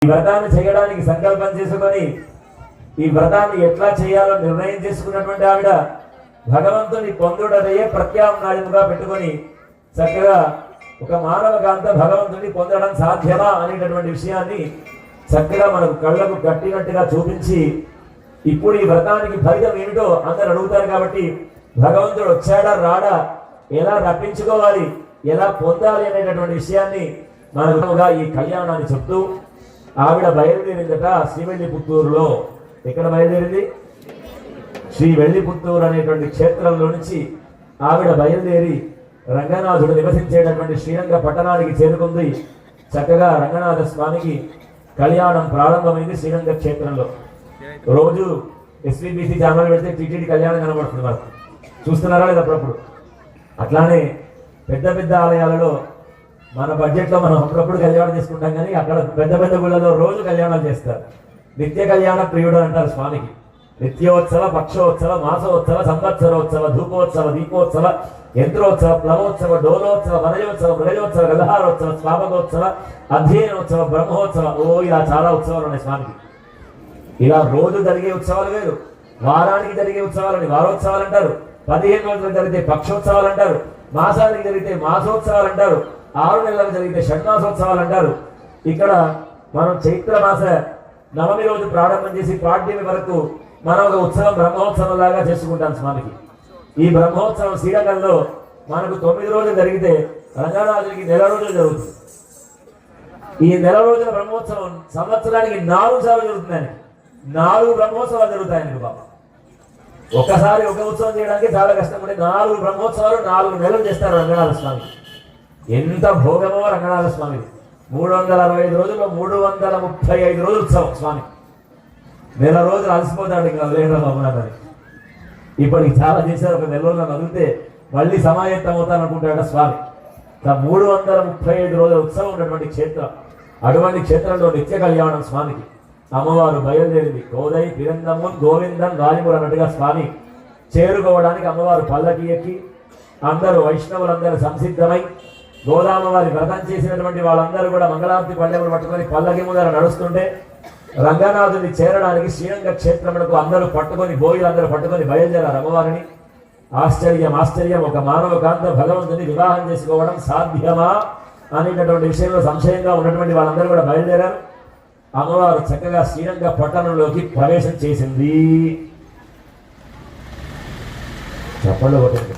వ్రతాన్ని చేయడానికి సంకల్పం చేసుకొని ఈ వ్రతాన్ని ఎట్లా చేయాలో నిర్ణయం చేసుకున్నటువంటి ఆవిడ భగవంతుని పొందుడనయే ప్రత్యామ్నాయముగా పెట్టుకొని చక్కగా ఒక మానవ కాంత భగవంతుని పొందడం సాధ్యమా అనేటటువంటి విషయాన్ని చక్కగా మనకు కళ్ళకు కట్టినట్టుగా చూపించి ఇప్పుడు ఈ వ్రతానికి ఫలితం ఏమిటో అందరు అడుగుతారు కాబట్టి భగవంతుడు వచ్చాడా రాడా, ఎలా రప్పించుకోవాలి, ఎలా పొందాలి అనేటటువంటి విషయాన్ని మనకుగా ఈ కళ్యాణాన్ని చెప్తూ ఆవిడ బయలుదేరిందట శ్రీవెల్లిపుత్తూరులో. ఎక్కడ బయలుదేరింది? శ్రీవెల్లిపుత్తూరు అనేటువంటి క్షేత్రంలో నుంచి ఆవిడ బయలుదేరి రంగనాథుడు నివసించేటటువంటి శ్రీరంగ పట్టణానికి చేరుకుంది. చక్కగా రంగనాథ స్వామికి కళ్యాణం ప్రారంభమైంది శ్రీరంగ క్షేత్రంలో. రోజు ఎస్వీబీసీ ఛానల్ పెడితే టీటీడీ కళ్యాణం కనబడుతుంది, మనకు చూస్తున్నారా లేదా అప్పుడప్పుడు. అట్లానే పెద్ద పెద్ద ఆలయాలలో మన బడ్జెట్లో మనం అప్పుడప్పుడు కళ్యాణం చేసుకుంటాం, కానీ అక్కడ పెద్ద పెద్ద గుళ్ళలో రోజు కళ్యాణాలు చేస్తారు. నిత్య కళ్యాణ ప్రియుడు అంటారు స్వామికి. నిత్యోత్సవ, పక్షోత్సవ, మాసోత్సవ, సంవత్సరోత్సవ, ధూపోత్సవ, దీపోత్సవ, యంత్రోత్సవ, ప్లవోత్సవ, డోలోత్సవ, వనయోత్సవ, మృగయోత్సవ, గలహారోత్సవ, స్వాపకోత్సవ, అధ్యయనోత్సవ, బ్రహ్మోత్సవ, ఇలా చాలా ఉత్సవాలు ఉన్నాయి స్వామికి. ఇలా రోజు జరిగే ఉత్సవాలు వేరు, వారానికి జరిగే ఉత్సవాలని వారోత్సవాలు అంటారు, 15 రోజులకు జరిగితే పక్షోత్సవాలు అంటారు, మాసానికి జరిగితే మాసోత్సవాలు అంటారు, 6 నెలలకు జరిగితే షణ్మాసోత్సవాలు అంటారు. ఇక్కడ మనం చైత్ర మాస నవమి రోజు ప్రారంభం చేసి పాడ్యమి వరకు మనం ఒక ఉత్సవం బ్రహ్మోత్సవం లాగా చేసుకుంటాం స్వామికి. ఈ బ్రహ్మోత్సవం శ్రీరంగంలో మనకు 9 రోజులు జరిగితే రంగనాథుడికి 1 నెల రోజులు జరుగుతుంది. ఈ 1 నెల రోజుల బ్రహ్మోత్సవం సంవత్సరానికి 4 సార్లు జరుగుతుందని, 4 బ్రహ్మోత్సవాలు జరుగుతాయని బాబా. ఒకసారి ఒక ఉత్సవం చేయడానికి చాలా కష్టం ఉండే 4 బ్రహ్మోత్సవాలు 4 నెలలు చేస్తారు రంగనాథ స్వామి. ఎంత భోగమో రంగనాథ స్వామి. 365 రోజుల్లో 335 రోజులు ఉత్సవం స్వామి. 1 నెల రోజులు అలసిపోతాడు ఇంకా లేకుండా బాబునాథని. ఇప్పటికి చాలా చేశారు, ఒక 1 నెల రోజులు అదిగితే మళ్ళీ సమాయత్తం అవుతాను అనుకుంటాడు స్వామి. 335 రోజుల ఉత్సవం ఉన్నటువంటి క్షేత్రం. అటువంటి క్షేత్రంలో నిత్య కళ్యాణం స్వామికి. అమ్మవారు బయలుదేరింది. గోదై పిరందమ్ము గోవిందం గాలిములు అన్నట్టుగా స్వామి చేరుకోవడానికి అమ్మవారు పల్లకి ఎక్కి అందరూ వైష్ణవులందరూ సంసిద్ధమై గోదామవారి వ్రతం చేసినటువంటి వాళ్ళందరూ కూడా మంగళారతి పళ్ళెములు పట్టుకొని పల్లకి ముందర నడుస్తుంటే రంగనాథుని చేరడానికి శ్రీరంగ క్షేత్రములకు అందరూ పట్టుకొని బోయిలందరూ పట్టుకొని బయలుదేరారు అమ్మవారిని. ఆశ్చర్యం ఆశ్చర్యం, ఒక మానవ కాంత భగవంతుని వివాహం చేసుకోవడం సాధ్యమా అనేటటువంటి విషయంలో సంశయంగా ఉన్నటువంటి వాళ్ళందరూ కూడా బయలుదేరారు. అమ్మవారు చక్కగా శ్రీరంగ పట్టణంలోకి ప్రవేశం చేసింది. చెప్పండి ఒకటి.